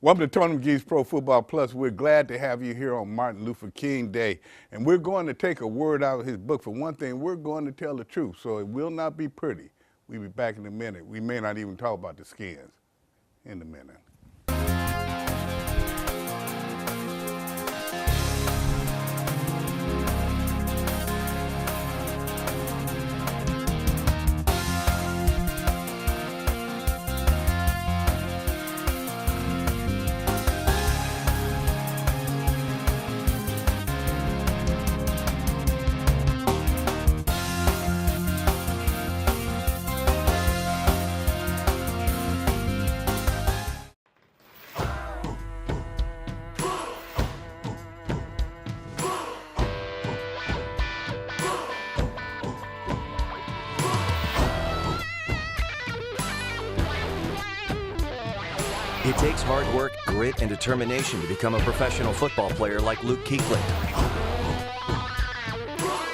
Welcome to Tony McGee's Pro Football Plus. We're glad to have you here on Martin Luther King Day. And we're going to take a word out of his book. For one thing, we're going to tell the truth, so it will not be pretty. We'll be back in a minute. We may not even talk about the skins in a minute. It takes hard work, grit, and determination to become a professional football player like Luke Kuechly.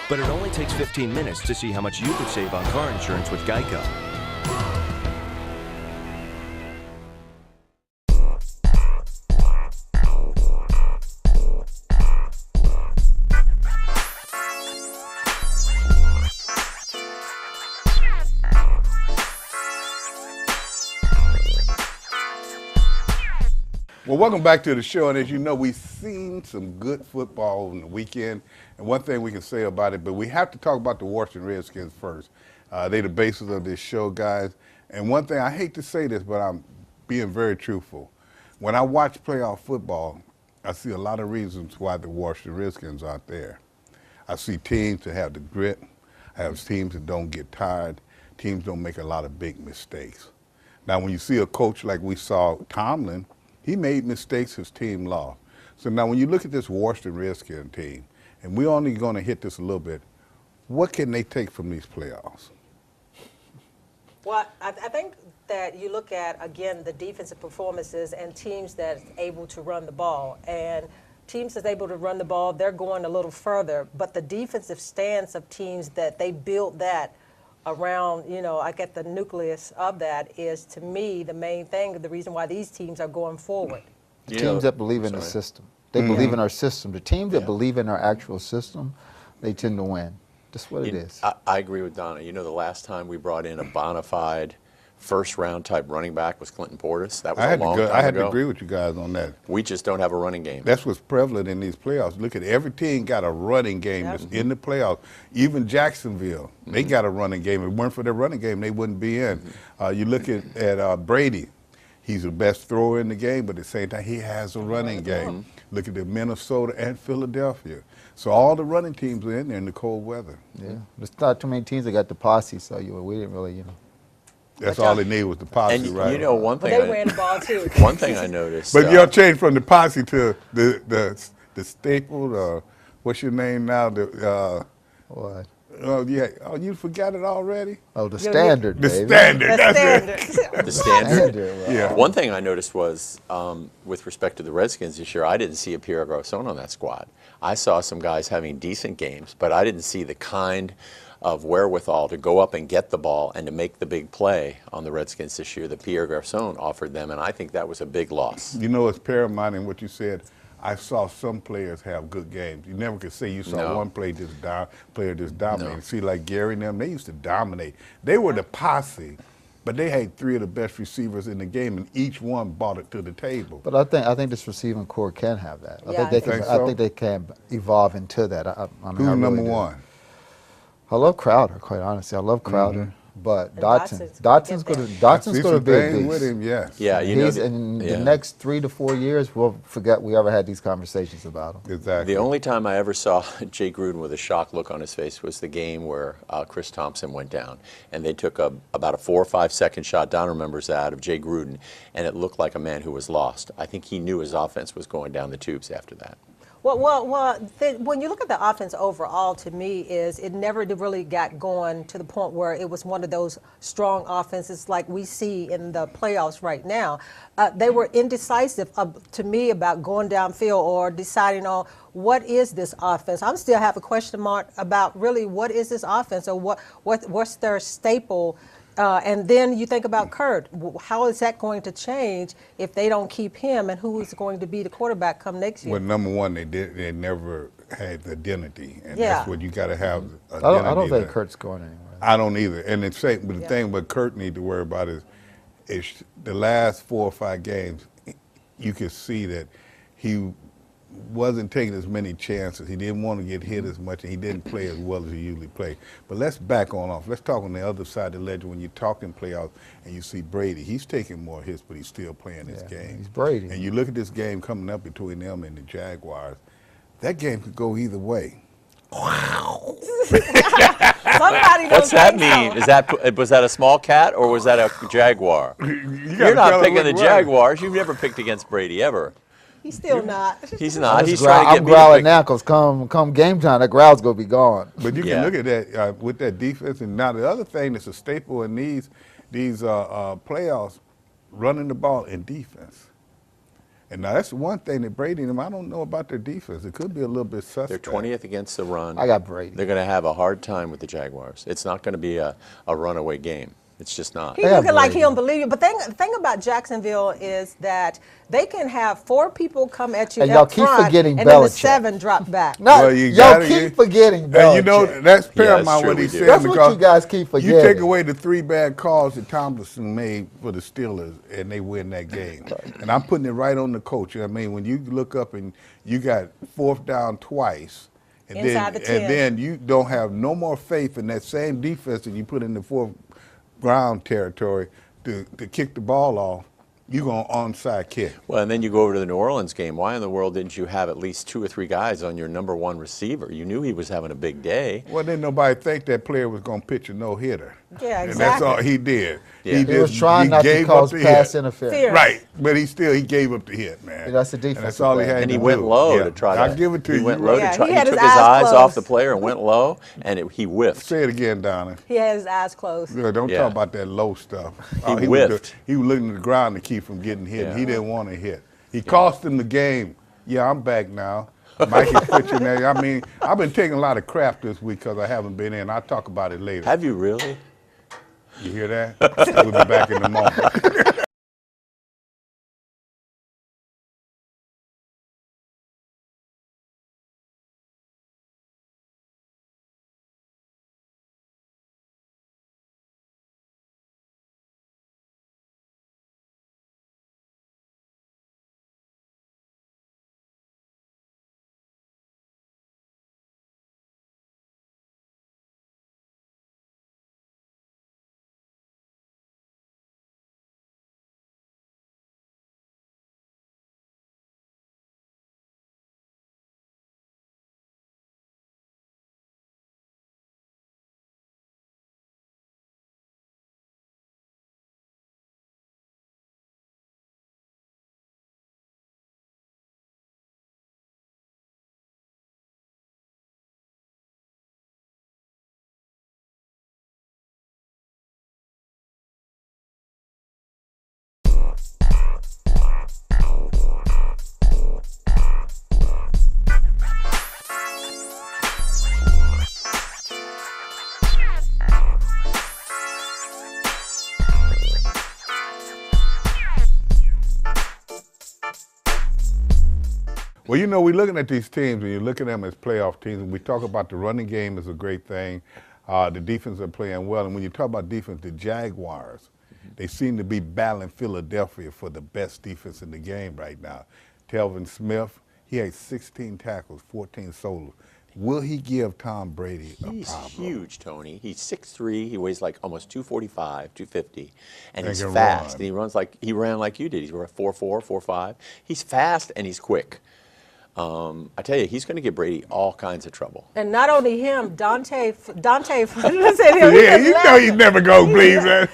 But it only takes 15 minutes to see how much you could save on car insurance with Geico. Well, welcome back to the show. And as you know, we've seen some good football on the weekend. And one thing we can say about it, but we have to talk about the Washington Redskins first. They're the basis of this show, guys. And one thing, I hate to say this, but I'm being very truthful. When I watch playoff football, I see a lot of reasons why the Washington Redskins aren't there. I see teams that have the grit. I have teams that don't get tired. Teams don't make a lot of big mistakes. Now, when you see a coach like we saw Tomlin, he made mistakes, his team lost. So now when you look at this Washington Redskins team, and we're only going to hit this a little bit, what can they take from these playoffs? Well, I think that you look at, again, the defensive performances and teams that's able to run the ball. And teams that's able to run the ball, they're going a little further. But the defensive stance of teams that they build that around, I get the nucleus of that is, to me, the main thing, the reason why these teams are going forward. Teams that believe in the system. They believe in our system. The teams that believe in our actual system, they tend to win. That's what it is. I agree with Donna. The last time we brought in a bona fide first-round type running back was Clinton Portis. That was a long time ago. I had to agree with you guys on that. We just don't have a running game. That's what's prevalent in these playoffs. Look at every team got a running game that's in the playoffs. Even Jacksonville, they got a running game. If it weren't for their running game, they wouldn't be in. You look at Brady. He's the best thrower in the game, but at the same time, he has a running game. Look at the Minnesota and Philadelphia. So all the running teams are in there in the cold weather. Yeah, there's not too many teams that got the posse, so we didn't really, That's all they need was the posse, And right? one thing They ran the ball, too. One thing I noticed. But y'all changed from the posse to the staple, what's your name now? what? Oh, yeah. Oh, you forgot it already? Oh, the standard, The baby. standard. The That's standard. it. The standard. Right. Yeah. One thing I noticed was, with respect to the Redskins this year, I didn't see a Pierre Garçon on that squad. I saw some guys having decent games, but I didn't see the kind of wherewithal to go up and get the ball and to make the big play on the Redskins this year that Pierre Garçon offered them, and I think that was a big loss. You know, it's paramount in what you said. I saw some players have good games. You never could say you saw one player just dominate. No. See, like Gary and them, they used to dominate. They were the posse, but they had three of the best receivers in the game, and each one brought it to the table. But I think this receiving core can have that. Yeah, I think they can evolve into that. I mean, Who's I really number do. one? I love Crowder, quite honestly. I love Crowder, but And Dotson's Dotson's going gonna to get Dotson's See going to some be a things beast. with him, yes. Yeah, He's in the next 3 to 4 years, we'll forget we ever had these conversations about him. Exactly. The only time I ever saw Jay Gruden with a shocked look on his face was the game where Chris Thompson went down. And they took about a 4 or 5 second shot, Don remembers that, of Jay Gruden, and it looked like a man who was lost. I think he knew his offense was going down the tubes after that. When you look at the offense overall, to me, is it never really got going to the point where it was one of those strong offenses like we see in the playoffs right now. They were indecisive, to me, about going downfield or deciding on what is this offense. I still have a question mark about really what is this offense or what's their staple And then you think about Kurt. How is that going to change if they don't keep him, and who is going to be the quarterback come next year? Well, number one, they never had the identity, and Yeah. that's what you got to have. I don't think that- Kurt's going anywhere. I don't either. And the thing what Kurt need to worry about is the last 4 or 5 games, you could see that he wasn't taking as many chances. He didn't want to get hit as much, and he didn't play as well as he usually plays. But let's back on off. Let's talk on the other side of the ledger. When you're talking playoffs and you see Brady, he's taking more hits, but he's still playing his game. He's Brady. And you look at this game coming up between them and the Jaguars, that game could go either way. Somebody What's don't that think mean? Was that a small cat or was that a jaguar? You're not picking the Jaguars. You've never picked against Brady ever. He's still not. He's not. He's I'm trying to get me to growling pick. now because come game time, that growl's going to be gone. But you Yeah. can look at that with that defense. And now the other thing that's a staple in these playoffs, running the ball in defense. And now that's one thing that Brady and them, I don't know about their defense. It could be a little bit suspect. They're 20th against the run. I got Brady. They're going to have a hard time with the Jaguars. It's not going to be a runaway game. It's just not. He's They have looking like he Brady. don't believe you. But the thing about Jacksonville is that they can have 4 people come at you And y'all up keep front, forgetting and then the Belichick. 7 drop back. No, Well, you y'all gotta- keep forgetting Belichick. And you know, that's paramount true, what he we do. said. That's what because you guys keep You take forgetting. away the 3 bad calls that Tomlinson made for the Steelers, and they win that game. And I'm putting it right on the coach. You know what I mean, when you look up and you got 4th down twice, and Inside the 10. then you don't have no more faith in that same defense that you put in the 4th ground territory to kick the ball off, you're going to onside kick. Well, and then you go over to the New Orleans game. Why in the world didn't you have at least 2 or 3 guys on your number 1 receiver? You knew he was having a big day. Well, didn't nobody think that player was going to pitch a no-hitter. Yeah, And that's all exactly. he did. Yeah. He was trying not to gave cause up the pass hit. interference. Fear. Right, but he gave up the hit, man. Yeah, that's the And that's defensive all he play. had And to he do. went low Yeah. to try to. I'll give it to he you. went You're low right. Yeah, to try. he He, had took his his eyes eyes off closed. the player and went low, and he whiffed. Say it again, Donna. He had his eyes closed. Yeah, don't Yeah. talk about that low stuff. He was whiffed. he was looking at the ground to keep from getting hit. Yeah. He didn't want to hit. He cost him the game. Yeah, I'm back now. Mikey's pitching there. I mean, I've been taking a lot of crap this week because I haven't been in. I'll talk about it later. Have you really? You hear that? We'll be back in a moment. Well, you know, we're looking at these teams, and you're looking at them as playoff teams, and we talk about the running game is a great thing. The defense are playing well, and when you talk about defense, the Jaguars, they seem to be battling Philadelphia for the best defense in the game right now. Telvin Smith, he had 16 tackles, 14 solos. Will he give Tom Brady a He's problem? huge, Tony. He's 6'3". He weighs like almost 245, 250, and And he's can fast. run. And he ran like you did. He's 4'4", 4'5". He's fast and he's quick. I tell you, he's going to give Brady all kinds of trouble. And not only him, Dante. Yeah, you know he's never going to please that.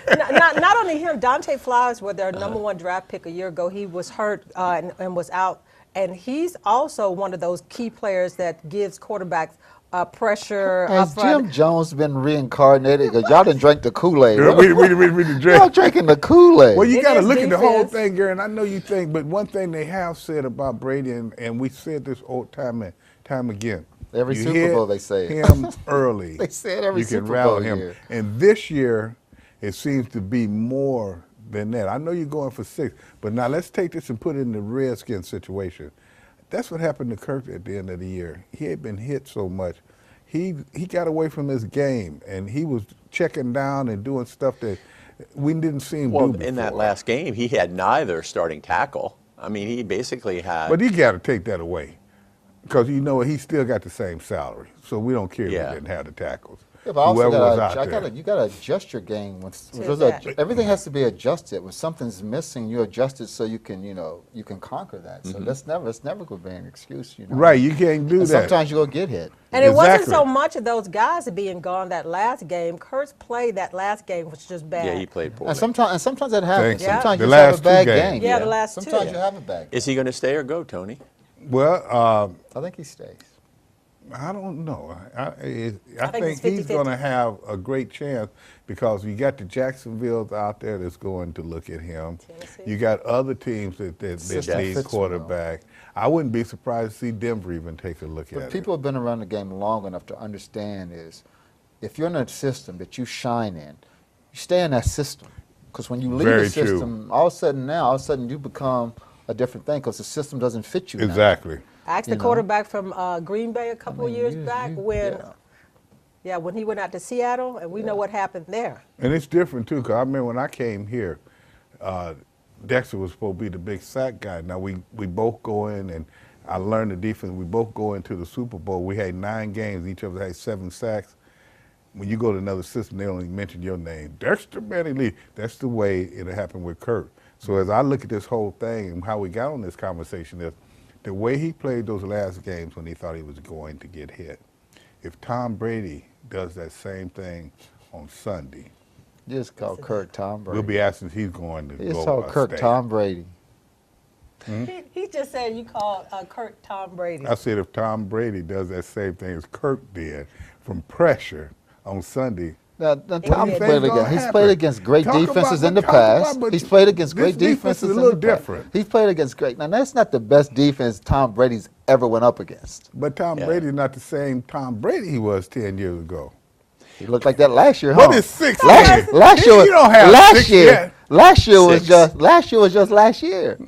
Not only him, Dante Flowers was their number 1 draft pick a year ago. He was hurt and was out. And he's also one of those key players that gives quarterbacks pressure Has up front. Jim Jones been reincarnated? Because y'all didn't drink the Kool-Aid. We Y'all drank. drinking the Kool-Aid. Well, you It got to is look at the whole defense. thing, Gary, and I know you think, but one thing they have said about Brady, and we said this all time and time again. Every you Super hit Bowl they say it. him early. They say it every you can Super rally Bowl him. year. And this year, it seems to be more than that. I know you're going for 6, but now let's take this and put it in the Redskins situation. That's what happened to Kirk at the end of the year. He had been hit so much. He got away from his game, and he was checking down and doing stuff that we didn't see him do before. In that last game, he had neither starting tackle. I mean, he basically had. But he got to take that away because you know he still got the same salary, so we don't care if he didn't have the tackles. Yeah, but also Whoever was out there. you gotta adjust your game. Exactly. Everything has to be adjusted. When something's missing, you adjust it so you can conquer that. So it's never going to be an excuse. Right, you can't do and that. Sometimes you're going to get hit. And it wasn't Exactly. so much of those guys being gone that last game. Kurtz played that last game, which was just bad. Yeah, he played poorly. And sometimes that happens. Thank you. Sometimes The you just have last a bad two games. game. Yeah, the last two. Sometimes you have a bad game. Is he going to stay or go, Tony? Well, I think he stays. I don't know. I think think it's he's 50-50. going to have a great chance because you got the Jacksonvilles out there that's going to look at him. Tennessee. You got other teams that System need fits quarterback. I wouldn't be surprised to see Denver even take a look But at people have been around the game long enough to understand is if you're in a system that you shine in, you stay in that system. Because when you leave Very the system, all of a sudden you become a different thing because the system doesn't fit you it. now. Exactly. Asked the You know. quarterback from Green Bay a couple of years you- back you- when, yeah. when he went out to Seattle, and we know what happened there. And it's different too, because I remember when I came here, Dexter was supposed to be the big sack guy. Now we both go in, and I learned the defense. We both go into the Super Bowl. We had 9 games. Each of us had 7 sacks. When you go to another system, they only mention your name. Dexter Benny Lee. That's the way it'll happen with Kirk. So as I look at this whole thing and how we got on this conversation is the way he played those last games when he thought he was going to get hit. If Tom Brady does that same thing on Sunday, You just call Kirk Tom Brady. we'll be asking if he's going to You just go call Kirk stay. Tom Brady. He just said you called Kurt Tom Brady. I said if Tom Brady does that same thing as Kirk did from pressure on Sunday, Now do Tom you played think's gonna against. He's happen? played against great Talk defenses about- in the talk past. about- He's played against this great defense defenses is a in little the past. different. He's played against great. Now that's not the best defense Tom Brady's ever went up against. but Tom Yeah. Brady's not the same Tom Brady he was 10 years ago. He looked like that last year, huh? What is 6 Last, years? last year, You don't have last 6 year, yet. last year was 6. just last year.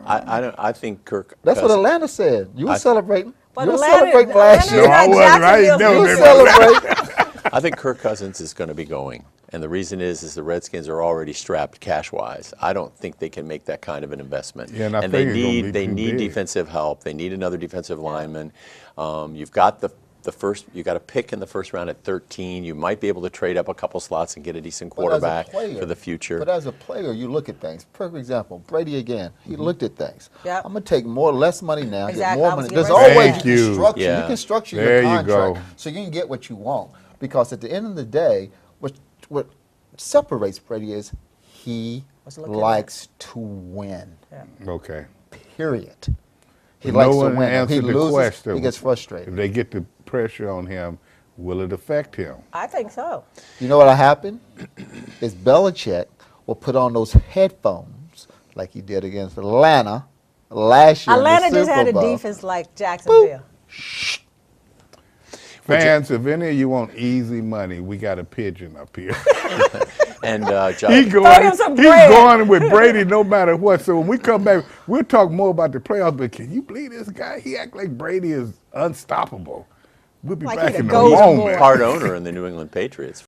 I think Kirk. That's what Cousins- Atlanta said. You were celebrating. But You were Atlanta- celebrating last Atlanta year. No, I got wasn't. I ain't Jacksonville's never You were been celebrating. I think Kirk Cousins is going to be going, and the reason is the Redskins are already strapped cash-wise. I don't think they can make that kind of an investment. Yeah, and I they think it's gonna be need too big. defensive help. They need another defensive lineman. You've got the first. You got a pick in the first round at 13. You might be able to trade up a couple slots and get a decent But as a quarterback player- for the future. But as a player, you look at things. Perfect example, Brady again. He looked at things. Yep. I'm going to take less money now, get Exactly. more I was money. getting There's ready to say always that. you can structure. Yeah. You can structure There your you contract go. so you can get what you want. Because at the end of the day, what separates Brady is he Was looking likes to win. Okay. Period. He But likes no to one win. If he answered the loses, question. he gets If frustrated. they get the pressure on him, will it affect him? I think so. You know what'll happen? Is Belichick will put on those headphones like he did against Atlanta last year. Atlanta in the just had a Super Bowl. defense like Jacksonville. Fans, if any of you want easy money, we got a pigeon up here. And He Josh, going, some he's bread. going with Brady no matter what. So when we come back, we'll talk more about the playoffs. But can you believe this guy? He act like Brady is unstoppable. We'll be Like back he the in a golden boy. moment. part owner in the New England Patriots.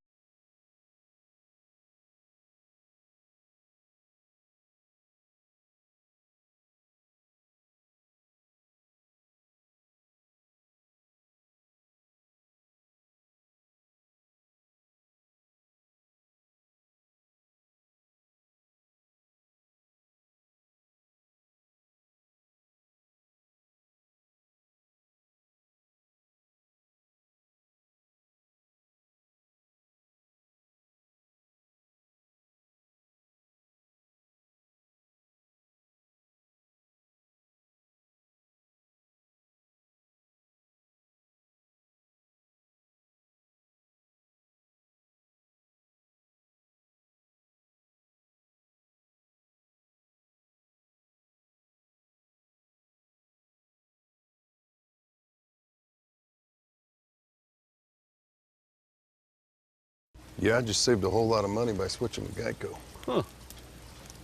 Yeah, I just saved a whole lot of money by switching to Geico. Huh.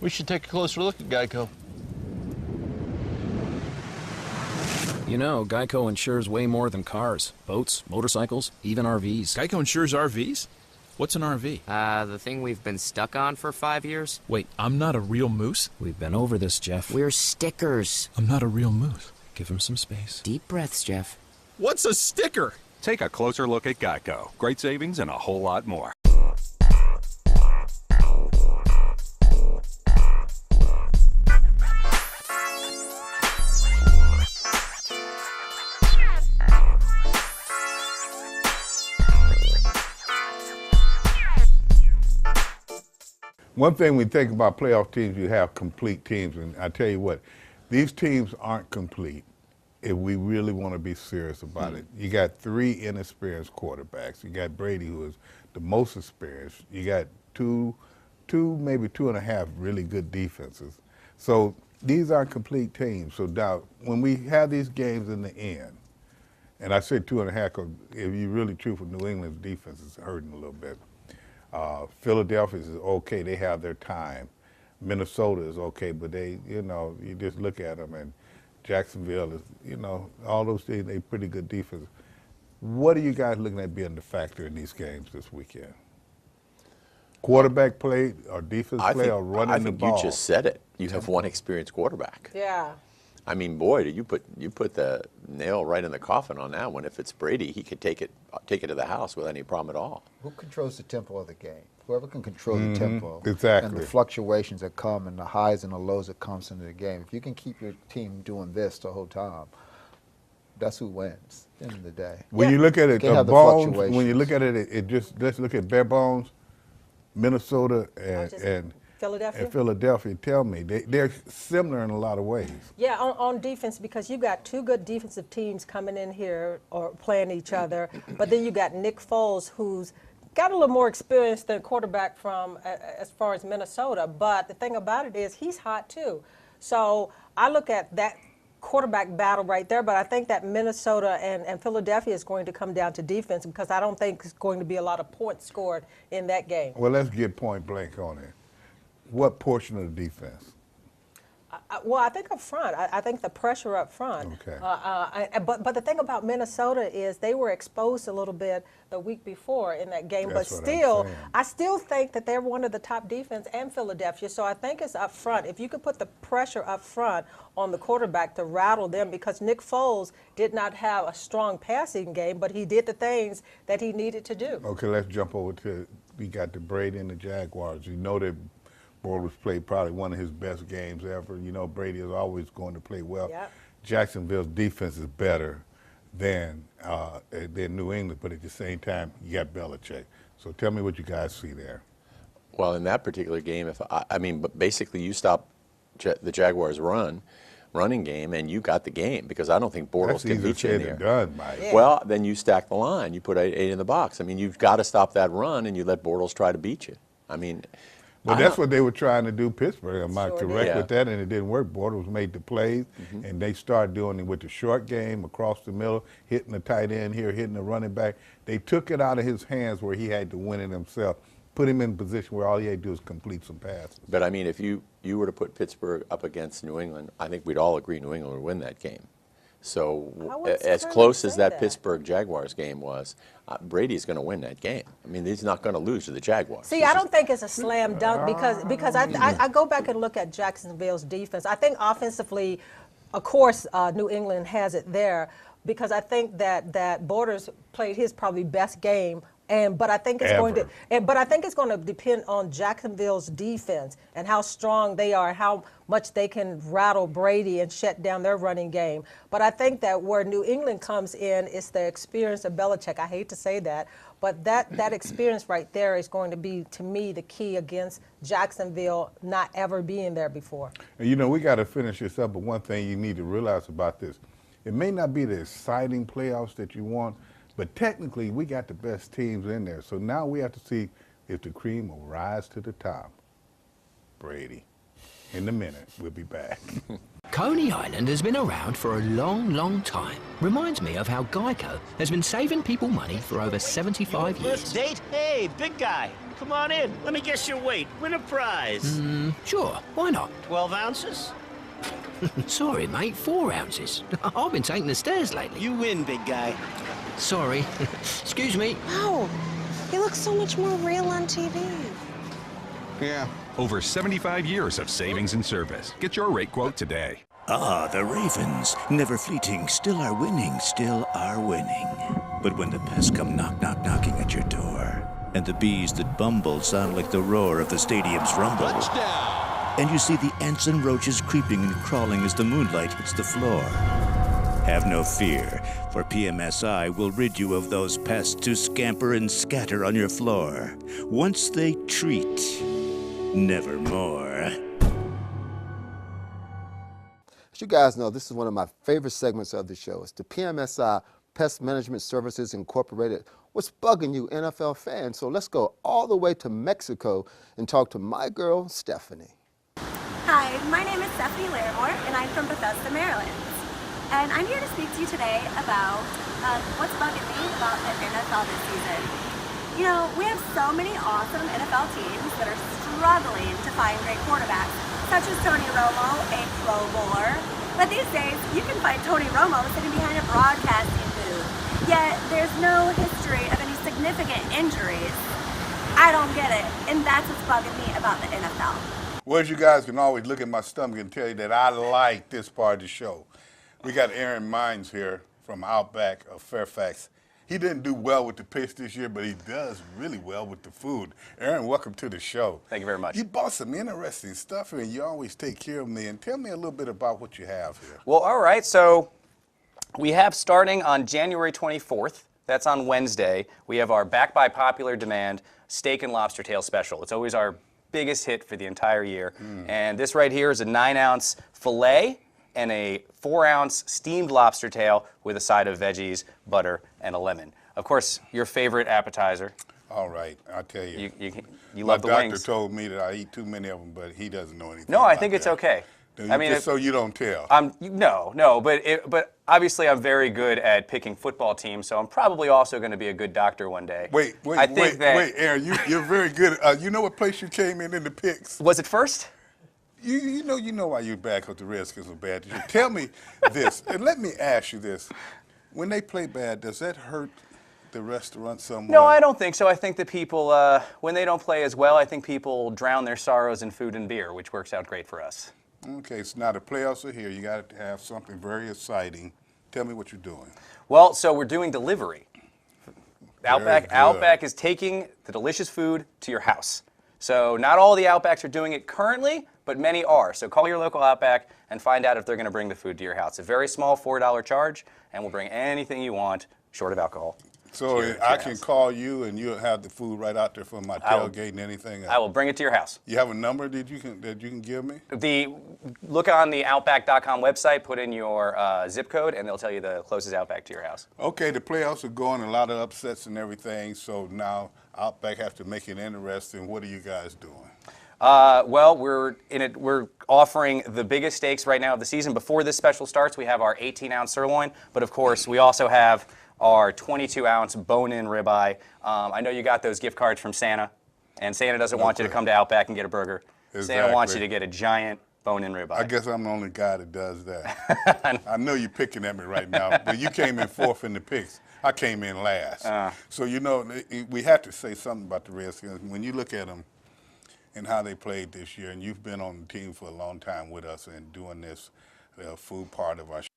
We should take a closer look at Geico. You know, Geico insures way more than cars, boats, motorcycles, even RVs. Geico insures RVs? What's an RV? The thing we've been stuck on for 5 years. Wait, I'm not a real moose? We've been over this, Jeff. We're stickers. I'm not a real moose. Give him some space. Deep breaths, Jeff. What's a sticker? Take a closer look at Geico. Great savings and a whole lot more. One thing we think about playoff teams, you have complete teams, and I tell you what, these teams aren't complete if we really want to be serious about it. You got 3 inexperienced quarterbacks. You got Brady, who is the most experienced. You got two, maybe 2.5 really good defenses. So these aren't complete teams. So now, when we have these games in the end, and I say 2.5 because if you're really true for New England's defense is hurting a little bit. Philadelphia is okay. They have their time. Minnesota is okay, but they, you know, you just look at them, and Jacksonville is, you know, all those things, they pretty good defense. What are you guys looking at being the factor in these games this weekend? Quarterback play or defense play or running the ball? I think you just said it. You have one experienced quarterback. Yeah. I mean, boy, you put the nail right in the coffin on that one. If it's Brady, he could take it to the house without any problem at all. Who controls the tempo of the game? Whoever can control the tempo Exactly. and the fluctuations that come and the highs and the lows that comes into the game. If you can keep your team doing this the whole time, that's who wins at the end of the day. When you look at it, Can't have the bones, when you fluctuations. look at it, it just, let's look at bare bones, Minnesota and Philadelphia? Tell me, they're similar in a lot of ways. Yeah, on defense, because you got 2 good defensive teams coming in here or playing each other, but then you got Nick Foles, who's got a little more experience than quarterback from as far as Minnesota. But the thing about it is he's hot too. So I look at that quarterback battle right there, but I think that Minnesota and Philadelphia is going to come down to defense because I don't think there's going to be a lot of points scored in that game. Well, let's get point blank on it. What portion of the defense? Well, I think up front. I think the pressure up front. Okay. But the thing about Minnesota is they were exposed a little bit the week before in that game. That's but what I'm still, saying. I still think that they're one of the top defense and Philadelphia. So I think it's up front. If you could put the pressure up front on the quarterback to rattle them, because Nick Foles did not have a strong passing game, but he did the things that he needed to do. Okay, let's jump over to, we got the Brady and the Jaguars. You know that Bortles played probably one of his best games ever. You know, Brady is always going to play well. Yep. Jacksonville's defense is better than New England, but at the same time, you got Belichick. So tell me what you guys see there. Well, in that particular game, but basically you stop the Jaguars' running game, and you got the game because I don't think Bortles can beat you in there. Done, Mike. Yeah. Well, then you stack the line. You put 8 in the box. I mean, you've got to stop that run, and you let Bortles try to beat you. I mean, Well, that's what they were trying to do, Pittsburgh. Am I Sure correct did. with that? And it didn't work. Bortles made the plays, and they started doing it with the short game across the middle, hitting the tight end here, hitting the running back. They took it out of his hands where he had to win it himself, put him in a position where all he had to do is complete some passes. But I mean, if you were to put Pittsburgh up against New England, I think we'd all agree New England would win that game. So I wouldn't as necessarily close as say that that. Pittsburgh Jaguars game was, Brady's going to win that game. I mean, he's not going to lose to the Jaguars. See, I don't think it's a slam dunk because I go back and look at Jacksonville's defense. I think offensively, of course, New England has it there because I think that Borders played his probably best game. But I think it's going to depend on Jacksonville's defense and how strong they are, how much they can rattle Brady and shut down their running game. But I think that where New England comes in is the experience of Belichick. I hate to say that, but that experience right there is going to be, to me, the key against Jacksonville not ever being there before. And you know, we got to finish this up, but one thing you need to realize about this, it may not be the exciting playoffs that you want, but technically, we got the best teams in there. So now we have to see if the cream will rise to the top. Brady. In a minute, we'll be back. Coney Island has been around for a long, long time. Reminds me of how Geico has been saving people money for over 75 years. First date? Hey, big guy. Come on in. Let me guess your weight. Win a prize. Sure, why not? 12 ounces? Sorry, mate, 4 ounces. I've been taking the stairs lately. You win, big guy. Sorry. Excuse me. Wow, he looks so much more real on TV. Yeah. Over 75 years of savings and service. Get your rate quote today. Ah, the Ravens. Never fleeting, still are winning, still are winning. But when the pests come knocking at your door, and the bees that bumble sound like the roar of the stadium's rumble. Touchdown! And you see the ants and roaches creeping and crawling as the moonlight hits the floor. Have no fear, for PMSI will rid you of those pests to scamper and scatter on your floor. Once they treat, never more. As you guys know, this is one of my favorite segments of the show. It's the PMSI Pest Management Services Incorporated. What's bugging you, NFL fans? So let's go all the way to Mexico and talk to my girl, Stephanie. Hi, my name is Stephanie Larimore, and I'm from Bethesda, Maryland. And I'm here to speak to you today about what's bugging me about the NFL this season. You know, we have so many awesome NFL teams that are struggling to find great quarterbacks, such as Tony Romo, a Pro Bowler. But these days, you can find Tony Romo sitting behind a broadcasting booth. Yet, there's no history of any significant injuries. I don't get it, and that's what's bugging me about the NFL. Well, as you guys can always look at my stomach and tell you that I like this part of the show. We got Aaron Mines here from Outback of Fairfax. He didn't do well with the pitch this year, but he does really well with the food. Aaron, welcome to the show. Thank you very much. You bought some interesting stuff here, and you always take care of me. And tell me a little bit about what you have here. Well, all right. So we have starting on January 24th. That's on Wednesday. We have our Back by Popular Demand steak and lobster tail special. It's always our biggest hit for the entire year. And this right here is a 9-ounce filet and a 4-ounce steamed lobster tail with a side of veggies, butter, and a lemon. Of course, your favorite appetizer. All right, I'll tell you. You love the My wings. doctor told me that I eat too many of them, but he doesn't know anything. No, I think it's okay. I mean, just so you don't tell. No, but obviously I'm very good at picking football teams, so I'm probably also going to be a good doctor one day. Wait, Aaron, you're very good. You know what place you came in the picks? Was it first? You know why you're bad because the Redskins are bad. Tell me this, and let me ask you this. When they play bad, does that hurt the restaurant somewhat? No, I don't think so. I think that people, when they don't play as well, I think people drown their sorrows in food and beer, which works out great for us. Okay, so now the playoffs are here. You got to have something very exciting. Tell me what you're doing. Well, so we're doing delivery. Outback is taking the delicious food to your house. So not all the Outbacks are doing it currently, but many are. So call your local Outback and find out if they're going to bring the food to your house. A very small $4 charge, and we'll bring anything you want, short of alcohol. So I can call you, and you'll have the food right out there for my tailgate and anything else. I will bring it to your house. You have a number that you can give me? Look on the Outback.com website, put in your zip code, and they'll tell you the closest Outback to your house. Okay, the playoffs are going, a lot of upsets and everything, so now Outback has to make it interesting. What are you guys doing? Well, we're offering the biggest steaks right now of the season. Before this special starts, we have our 18-ounce sirloin, but of course, we also have our 22-ounce bone-in ribeye. I know you got those gift cards from Santa, and Santa doesn't want you to come to Outback and get a burger. Exactly. Santa wants you to get a giant bone-in ribeye. I guess I'm the only guy that does that. I know you're picking at me right now, but you came in fourth in the picks. I came in last. So, you know, we have to say something about the Redskins. When you look at them and how they played this year, and you've been on the team for a long time with us and doing this food part of our show,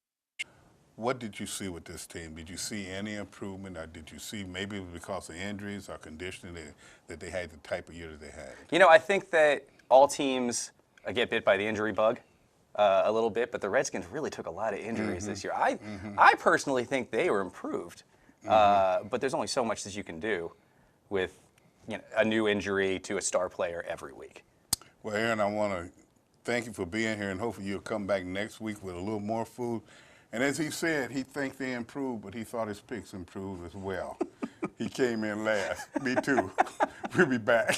what did you see with this team? Did you see any improvement, or did you see maybe it was because of injuries or conditioning that they had the type of year that they had? You know, I think that all teams get bit by the injury bug a little bit, but the Redskins really took a lot of injuries this year. I personally think they were improved, but there's only so much that you can do with a new injury to a star player every week. Well, Aaron, I want to thank you for being here, and hopefully you'll come back next week with a little more food. And as he said, he thinks they improved, but he thought his picks improved as well. He came in last. Me too. We'll be back.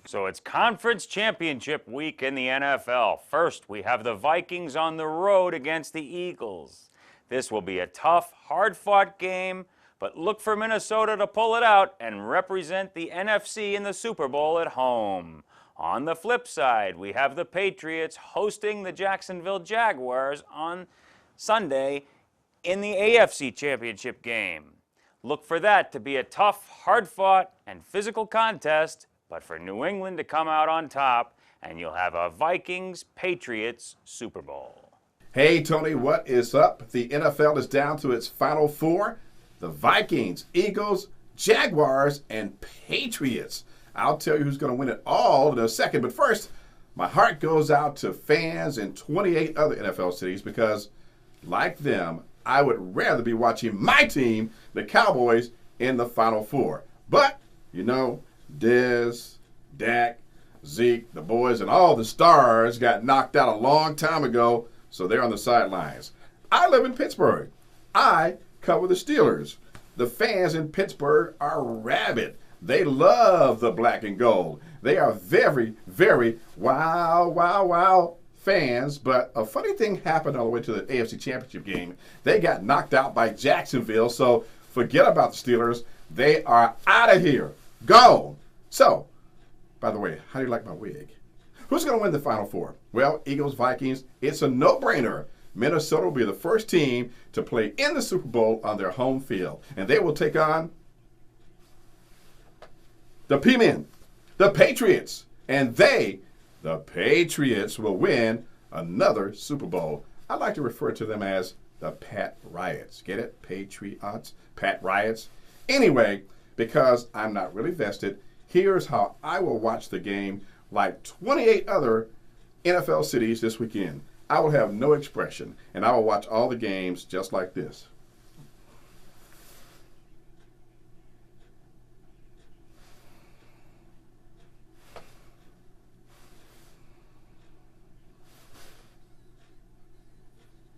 So it's conference championship week in the NFL. First, we have the Vikings on the road against the Eagles. This will be a tough, hard-fought game, but look for Minnesota to pull it out and represent the NFC in the Super Bowl at home. On the flip side, we have the Patriots hosting the Jacksonville Jaguars on Sunday in the AFC Championship game. Look for that to be a tough, hard-fought, and physical contest, but for New England to come out on top, and you'll have a Vikings-Patriots Super Bowl. Hey, Tony, what is up? The NFL is down to its final four. The Vikings, Eagles, Jaguars, and Patriots. I'll tell you who's going to win it all in a second. But first, my heart goes out to fans in 28 other NFL cities because, like them, I would rather be watching my team, the Cowboys, in the Final Four. But, you know, Dez, Dak, Zeke, the boys, and all the stars got knocked out a long time ago, so they're on the sidelines. I live in Pittsburgh. I cover the Steelers. The fans in Pittsburgh are rabid. They love the black and gold. They are very, very wow fans, but a funny thing happened all the way to the AFC Championship game. They got knocked out by Jacksonville, so forget about the Steelers. They are out of here. Gone. So, by the way, how do you like my wig? Who's going to win the Final Four? Well, Eagles, Vikings, it's a no-brainer. Minnesota will be the first team to play in the Super Bowl on their home field, and they will take on the P-Men, the Patriots, and the Patriots will win another Super Bowl. I like to refer to them as the Pat Riots. Get it? Patriots, Pat Riots. Anyway, because I'm not really vested, here's how I will watch the game like 28 other NFL cities this weekend. I will have no expression, and I will watch all the games just like this.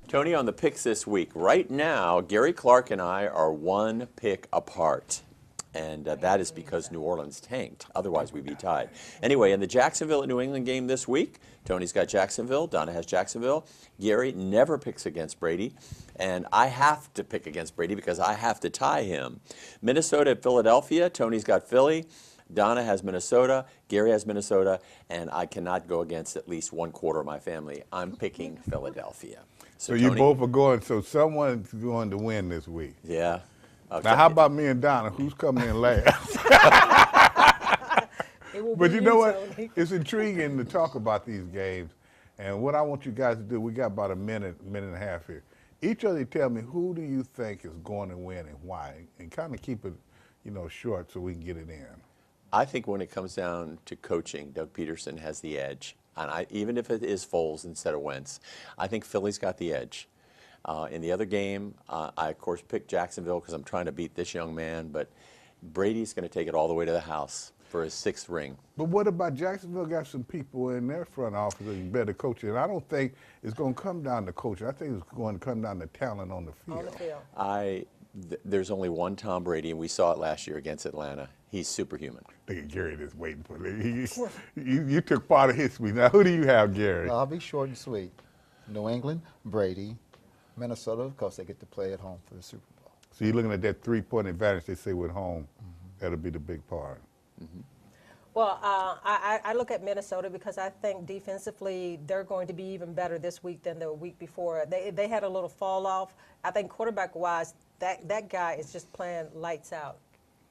Tony, on the picks this week, right now, Gary Clark and I are one pick apart. And that is because New Orleans tanked. Otherwise, we'd be tied. Anyway, in the Jacksonville and New England game this week, Tony's got Jacksonville, Donna has Jacksonville. Gary never picks against Brady, and I have to pick against Brady because I have to tie him. Minnesota at Philadelphia, Tony's got Philly. Donna has Minnesota, Gary has Minnesota, and I cannot go against at least one quarter of my family. I'm picking Philadelphia. So you both are going, so someone's going to win this week. Yeah. Okay. Now, how about me and Donna? Who's coming in last? But you know what? It's intriguing to talk about these games. And what I want you guys to do, we got about a minute and a half here. Each of you tell me, who do you think is going to win and why? And kind of keep it, short so we can get it in. I think when it comes down to coaching, Doug Peterson has the edge. And even if it is Foles instead of Wentz, I think Philly's got the edge. In the other game, I, of course, picked Jacksonville because I'm trying to beat this young man, but Brady's going to take it all the way to the house for his 6th ring. But what about Jacksonville got some people in their front office that better coaching, and I don't think it's going to come down to coaching. I think it's going to come down to talent on the field. There's only one Tom Brady, and we saw it last year against Atlanta. He's superhuman. Look at Gary just waiting for it. You took part of history. Now, who do you have, Gary? I'll be short and sweet. New England, Brady. Minnesota, of course, they get to play at home for the Super Bowl. So you're looking at that 3-point advantage they say with home. That'll be the big part. Well, I look at Minnesota because I think defensively they're going to be even better this week than the week before. They had a little fall off. I think quarterback-wise, that guy is just playing lights out.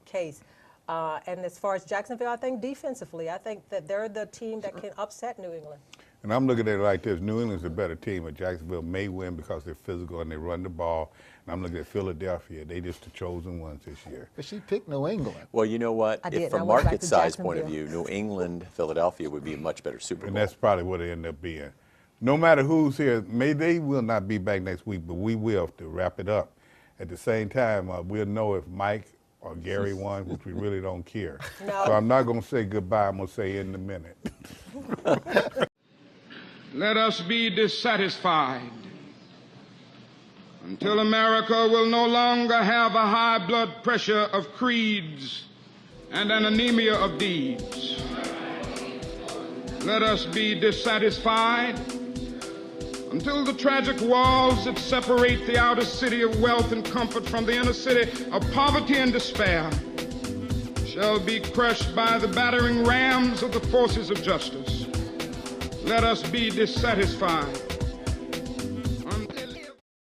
Case. And as far as Jacksonville, I think defensively, I think that they're the team that can upset New England. And I'm looking at it like this. New England's a better team, but Jacksonville may win because they're physical and they run the ball. And I'm looking at Philadelphia. They just the chosen ones this year. But she picked New England. Well, you know what? If from market size point of view, New England, Philadelphia would be a much better Super Bowl. And that's probably what it ended up being. No matter who's here, they will not be back next week, but we will to wrap it up. At the same time, we'll know if Mike or Gary won, which we really don't care. No. So I'm not going to say goodbye. I'm going to say in a minute. Let us be dissatisfied until America will no longer have a high blood pressure of creeds and an anemia of deeds. Let us be dissatisfied until the tragic walls that separate the outer city of wealth and comfort from the inner city of poverty and despair shall be crushed by the battering rams of the forces of justice. Let us be dissatisfied